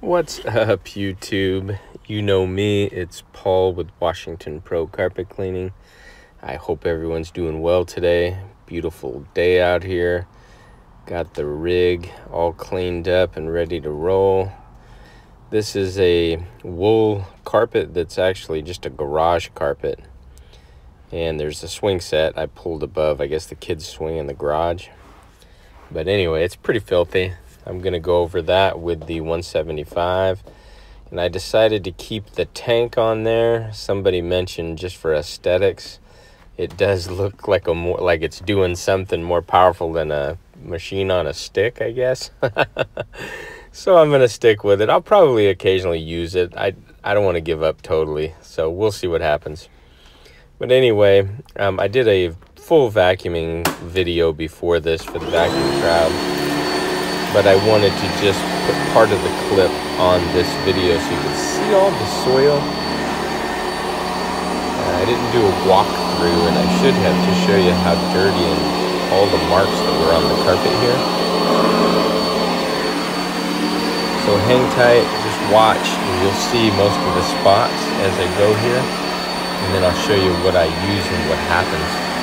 What's up, YouTube? You know me, it's Paul with Washington Pro Carpet Cleaning. I hope everyone's doing well today. Beautiful day out here. Got the rig all cleaned up and ready to roll. This is a wool carpet that's actually just a garage carpet. And there's a swing set I pulled above. I guess the kids swing in the garage. But anyway, it's pretty filthy. I'm going to go over that with the 175. And I decided to keep the tank on there. Somebody mentioned just for aesthetics, it does look like like it's doing something more powerful than a machine on a stick, I guess. So I'm going to stick with it. I'll probably occasionally use it. I don't want to give up totally. So we'll see what happens. But anyway, I did a full vacuuming video before this for the vacuum crowd. But I wanted to just put part of the clip on this video so you can see all the soil. I didn't do a walkthrough, and I should have to show you how dirty and all the marks that were on the carpet here. So hang tight, just watch, and you'll see most of the spots as I go here. And then I'll show you what I use and what happens.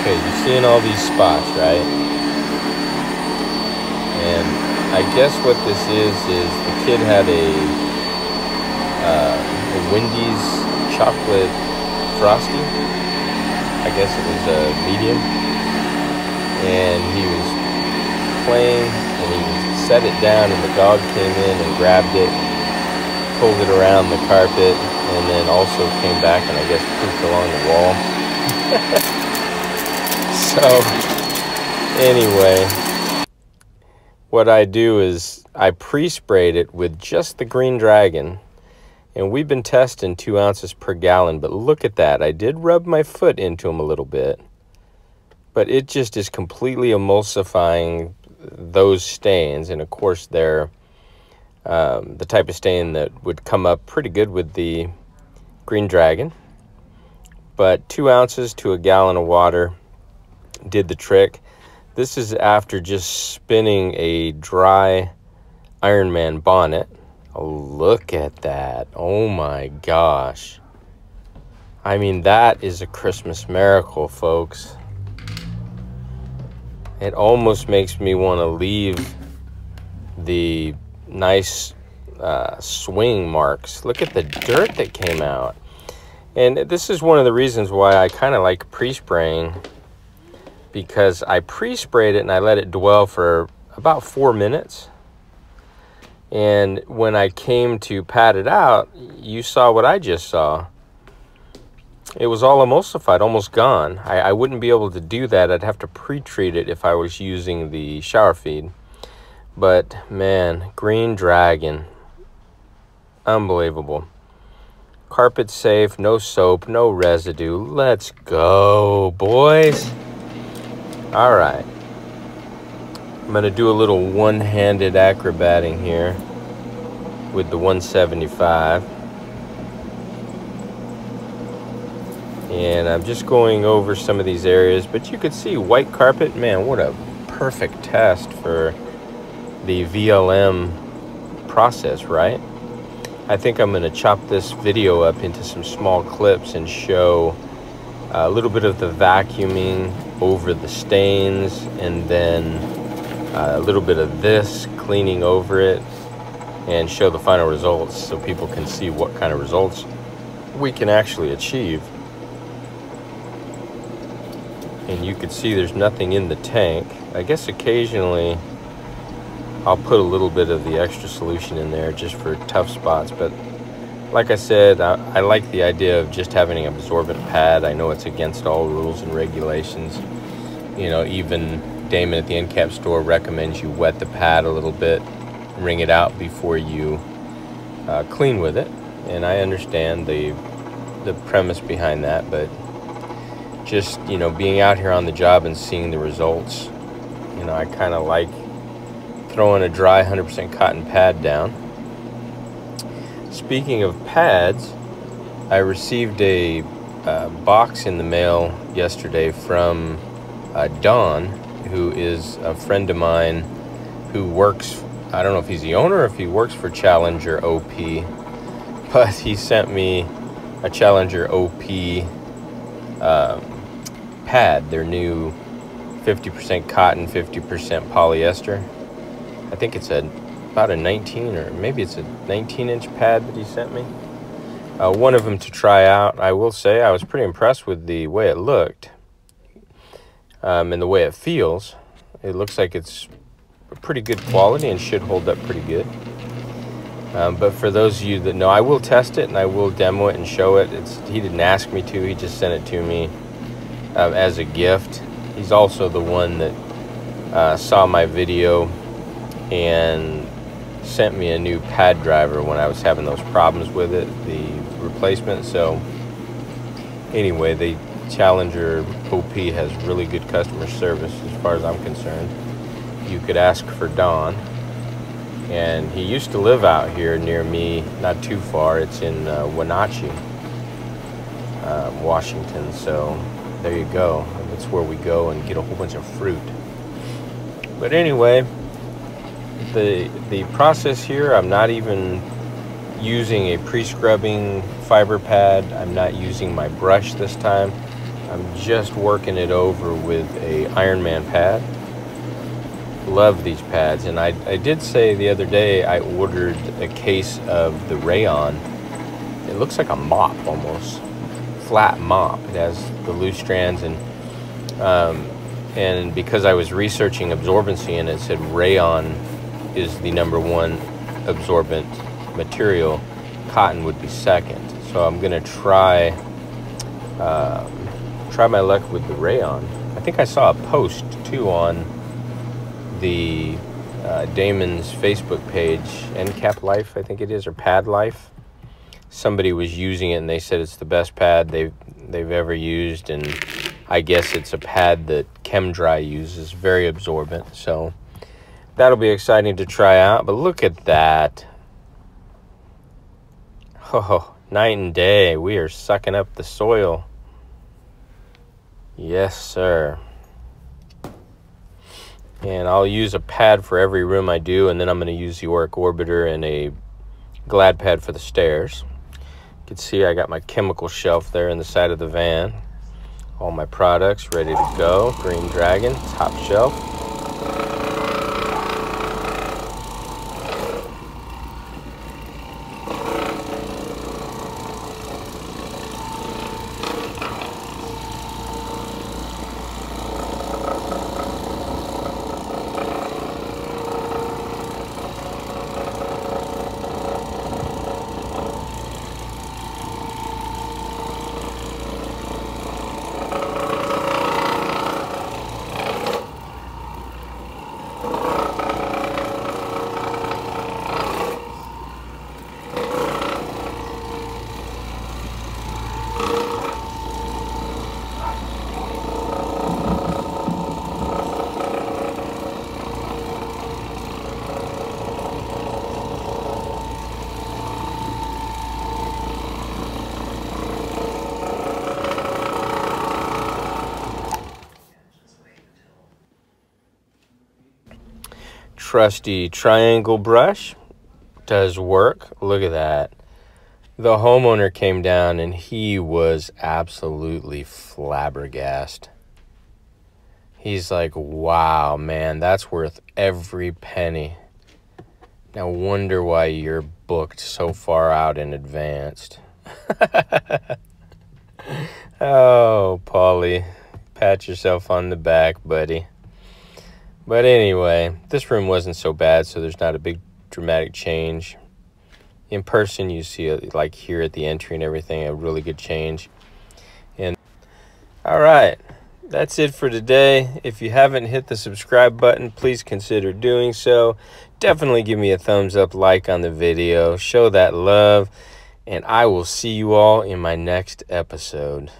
Okay, you're seeing all these spots, right? And I guess what this is the kid had a Wendy's chocolate frosty. I guess it was a medium. And he was playing, and he set it down, and the dog came in and grabbed it, pulled it around the carpet, and then also came back and I guess pooped along the wall. So, anyway, what I do is I pre-sprayed it with just the Green Dragon, and we've been testing 2 ounces per gallon, but look at that. I did rub my foot into them a little bit, but it just is completely emulsifying those stains, and of course they're the type of stain that would come up pretty good with the Green Dragon. But 2 ounces to a gallon of water did the trick. This is after just spinning a dry Ironman bonnet. Oh, look at that. Oh my gosh. I mean, that is a Christmas miracle, folks. It almost makes me want to leave the nice swing marks. Look at the dirt that came out. And this is one of the reasons why I kind of like pre-spraying, because I pre-sprayed it and I let it dwell for about 4 minutes. And when I came to pat it out, you saw what I just saw. It was all emulsified, almost gone. I wouldn't be able to do that. I'd have to pre-treat it if I was using the shower feed. But man, Green Dragon, unbelievable. Carpet safe, no soap, no residue. Let's go, boys. All right. I'm going to do a little one-handed acrobating here with the 175. And I'm just going over some of these areas, but you could see white carpet. Man, what a perfect test for the VLM process, right? I think I'm going to chop this video up into some small clips and show a little bit of the vacuuming over the stains, and then a little bit of this cleaning over it, and show the final results so people can see what kind of results we can actually achieve. And you can see there's nothing in the tank. I guess occasionally I'll put a little bit of the extra solution in there just for tough spots, but like I said, I like the idea of just having an absorbent pad. I know it's against all rules and regulations. You know, even Damon at the end cap store recommends you wet the pad a little bit, wring it out before you clean with it. And I understand the premise behind that, but just, you know, being out here on the job and seeing the results, you know, I kind of like throwing a dry 100% cotton pad down. Speaking of pads, I received a box in the mail yesterday from Don, who is a friend of mine who works, I don't know if he's the owner or if he works for Challenger OP, but he sent me a Challenger OP pad, their new 50% cotton, 50% polyester. I think it's about a 19, or maybe it's a 19-inch pad that he sent me. One of them to try out. I will say I was pretty impressed with the way it looked and the way it feels. It looks like it's pretty good quality and should hold up pretty good. But for those of you that know, I will test it and I will demo it and show it. He didn't ask me to. He just sent it to me as a gift. He's also the one that saw my video and sent me a new pad driver when I was having those problems with it, the replacement. So anyway, the Challenger OP has really good customer service as far as I'm concerned. You could ask for Don, and he used to live out here near me, not too far. It's in Wenatchee, Washington. So there you go. That's where we go and get a whole bunch of fruit. But anyway, the process here, I'm not even using a pre-scrubbing fiber pad. I'm not using my brush this time. I'm just working it over with a Ironman pad. Love these pads. And I did say the other day I ordered a case of the rayon. It looks like a mop almost. Flat mop. It has the loose strands, and because I was researching absorbency and it said rayon is the #1 absorbent material, cotton would be second. So I'm gonna try my luck with the rayon. I think I saw a post too on the Damon's Facebook page, NCAP Life, I think it is, or Pad Life. Somebody was using it and they said it's the best pad they've ever used, and I guess it's a pad that ChemDry uses, very absorbent. So that'll be exciting to try out. But look at that. Oh, night and day. We are sucking up the soil. Yes, sir. And I'll use a pad for every room I do, and then I'm going to use the Oric Orbiter and a Glad pad for the stairs. You can see I got my chemical shelf there in the side of the van. All my products ready to go. Green Dragon, top shelf. trusty triangle brush does work. Look at that. The homeowner came down and he was absolutely flabbergasted. He's like, wow, man, that's worth every penny. No wonder why you're booked so far out in advance. Oh, Paulie, pat yourself on the back, buddy. But anyway, this room wasn't so bad, so there's not a big dramatic change. In person, you see, like here at the entry and everything, a really good change. And all right, that's it for today. If you haven't hit the subscribe button, please consider doing so. Definitely give me a thumbs up, like on the video, show that love, and I will see you all in my next episode.